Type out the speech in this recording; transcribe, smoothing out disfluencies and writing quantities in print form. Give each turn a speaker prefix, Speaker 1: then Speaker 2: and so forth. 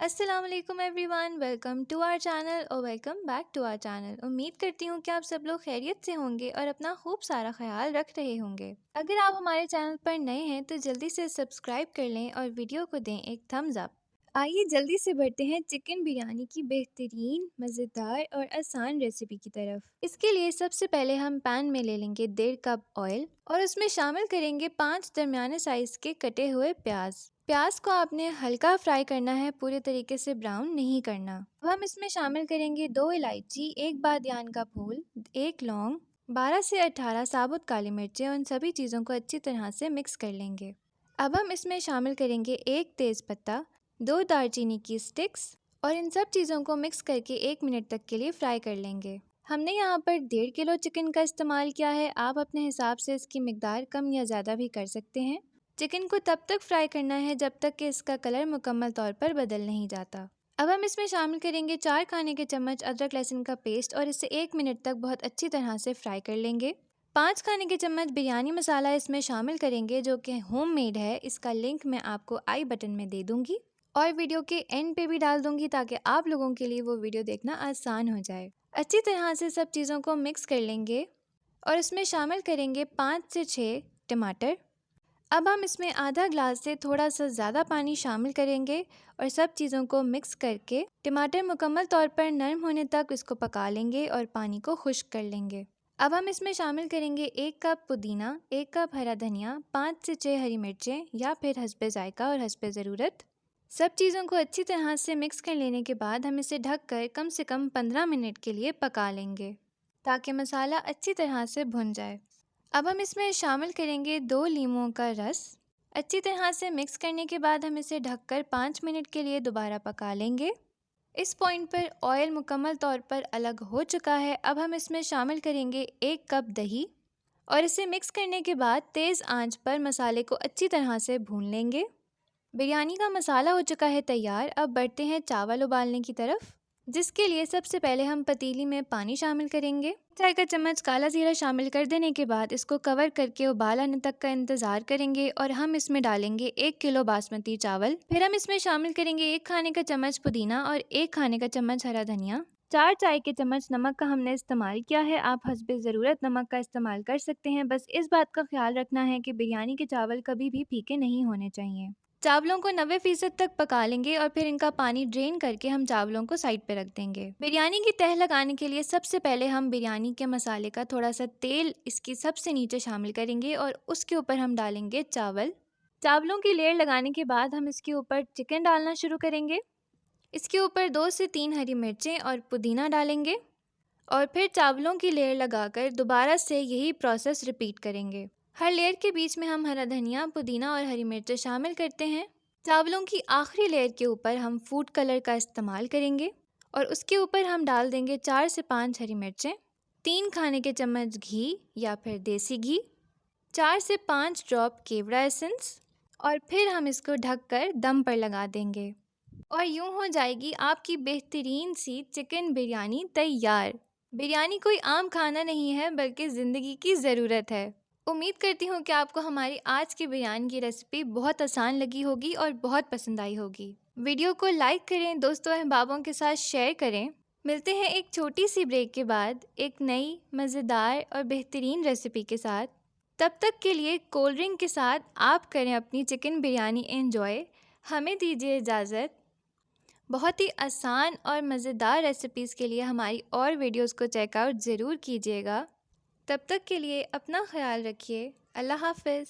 Speaker 1: अस्सलाम वालेकुम everyone, welcome to our channel और welcome back to our channel. उम्मीद करती हूँ कि आप सब लोग खैरियत से होंगे और अपना खूब सारा ख्याल रख रहे होंगे। अगर आप हमारे चैनल पर नए हैं तो जल्दी से सब्सक्राइब कर लें और वीडियो को दें एक थम्स अप। आइए जल्दी से बढ़ते हैं चिकन बिरयानी की बेहतरीन, मज़ेदार और आसान रेसिपी की तरफ। इसके लिए सबसे पहले हम पैन में ले लेंगे 1.5 कप ऑयल और उसमें शामिल करेंगे 5 दरमियाने साइज के कटे हुए प्याज। प्याज को आपने हल्का फ्राई करना है, पूरे तरीके से ब्राउन नहीं करना। अब हम इसमें शामिल करेंगे 2 इलायची, 1 बादियान का फूल, 1 लौंग, 12 से 18 साबुत काली मिर्चें और इन सभी चीज़ों को अच्छी तरह से मिक्स कर लेंगे। अब हम इसमें शामिल करेंगे 1 तेज़ पत्ता, 2 दालचीनी की स्टिक्स और इन सब चीज़ों को मिक्स करके 1 मिनट तक के लिए फ्राई कर लेंगे। हमने यहाँ पर 1.5 किलो चिकन का इस्तेमाल किया है, आप अपने हिसाब से इसकी मिकदार कम या ज़्यादा भी कर सकते हैं। चिकन को तब तक फ्राई करना है जब तक कि इसका कलर मुकम्मल तौर पर बदल नहीं जाता। अब हम इसमें शामिल करेंगे 4 खाने के चम्मच अदरक लहसुन का पेस्ट और इसे 1 मिनट तक बहुत अच्छी तरह से फ्राई कर लेंगे। 5 खाने के चम्मच बिरयानी मसाला इसमें शामिल करेंगे जो कि होममेड है। इसका लिंक मैं आपको आई बटन में दे दूंगी और वीडियो के एंड पे भी डाल दूंगी ताकि आप लोगों के लिए वो वीडियो देखना आसान हो जाए। अच्छी तरह से सब चीज़ों को मिक्स कर लेंगे और इसमें शामिल करेंगे 5 से 6 टमाटर। अब हम इसमें आधा ग्लास से थोड़ा सा ज़्यादा पानी शामिल करेंगे और सब चीज़ों को मिक्स करके टमाटर मुकम्मल तौर पर नरम होने तक इसको पका लेंगे और पानी को खुश्क कर लेंगे। अब हम इसमें शामिल करेंगे 1 कप पुदीना, 1 कप हरा धनिया, 5 से 6 हरी मिर्चें या फिर हस्बे जायका और हस्बे ज़रूरत। सब चीज़ों को अच्छी तरह से मिक्स कर लेने के बाद हम इसे ढककर कम से कम 15 मिनट के लिए पका लेंगे ताकि मसाला अच्छी तरह से भुन जाए। अब हम इसमें शामिल करेंगे 2 लीमों का रस। अच्छी तरह से मिक्स करने के बाद हम इसे ढककर 5 मिनट के लिए दोबारा पका लेंगे। इस पॉइंट पर ऑयल मुकम्मल तौर पर अलग हो चुका है। अब हम इसमें शामिल करेंगे 1 कप दही और इसे मिक्स करने के बाद तेज़ आंच पर मसाले को अच्छी तरह से भून लेंगे। बिरयानी का मसाला हो चुका है तैयार। अब बढ़ते हैं चावल उबालने की तरफ, जिसके लिए सबसे पहले हम पतीली में पानी शामिल करेंगे। चाय का चम्मच काला जीरा शामिल कर देने के बाद इसको कवर करके उबाल आने तक का इंतज़ार करेंगे और हम इसमें डालेंगे 1 किलो बासमती चावल। फिर हम इसमें शामिल करेंगे 1 खाने का चम्मच पुदीना और 1 खाने का चम्मच हरा धनिया। 4 चाय के चम्मच नमक का हमने इस्तेमाल किया है, आप हस्बे ज़रूरत नमक का इस्तेमाल कर सकते हैं। बस इस बात का ख्याल रखना है कि बिरयानी के चावल कभी भी फीके नहीं होने चाहिए। चावलों को 90% तक पका लेंगे और फिर इनका पानी ड्रेन करके हम चावलों को साइड पे रख देंगे। बिरयानी की तह लगाने के लिए सबसे पहले हम बिरयानी के मसाले का थोड़ा सा तेल इसकी सबसे नीचे शामिल करेंगे और उसके ऊपर हम डालेंगे चावल। चावलों की लेयर लगाने के बाद हम इसके ऊपर चिकन डालना शुरू करेंगे। इसके ऊपर 2 से 3 हरी मिर्चें और पुदीना डालेंगे और फिर चावलों की लेयर लगाकर दोबारा से यही प्रोसेस रिपीट करेंगे। हर लेयर के बीच में हम हरा धनिया, पुदीना और हरी मिर्चें शामिल करते हैं। चावलों की आखिरी लेयर के ऊपर हम फूड कलर का इस्तेमाल करेंगे और उसके ऊपर हम डाल देंगे 4 से 5 हरी मिर्चें, 3 खाने के चम्मच घी या फिर देसी घी, 4 से 5 ड्रॉप केवड़ा एसेंस और फिर हम इसको ढककर दम पर लगा देंगे और यूं हो जाएगी आपकी बेहतरीन सी चिकन बिरयानी तैयार। बिरयानी कोई आम खाना नहीं है बल्कि ज़िंदगी की ज़रूरत है। उम्मीद करती हूँ कि आपको हमारी आज की बिरयानी की रेसिपी बहुत आसान लगी होगी और बहुत पसंद आई होगी। वीडियो को लाइक करें, दोस्तों अहबाबों के साथ शेयर करें। मिलते हैं एक छोटी सी ब्रेक के बाद एक नई मज़ेदार और बेहतरीन रेसिपी के साथ। तब तक के लिए कोल्ड ड्रिंक के साथ आप करें अपनी चिकन बिरयानी एंजॉय। हमें दीजिए इजाज़त। बहुत ही आसान और मज़ेदार रेसिपीज़ के लिए हमारी और वीडियोस को चेकआउट ज़रूर कीजिएगा। तब तक के लिए अपना ख्याल रखिए। अल्लाह हाफ़िज़।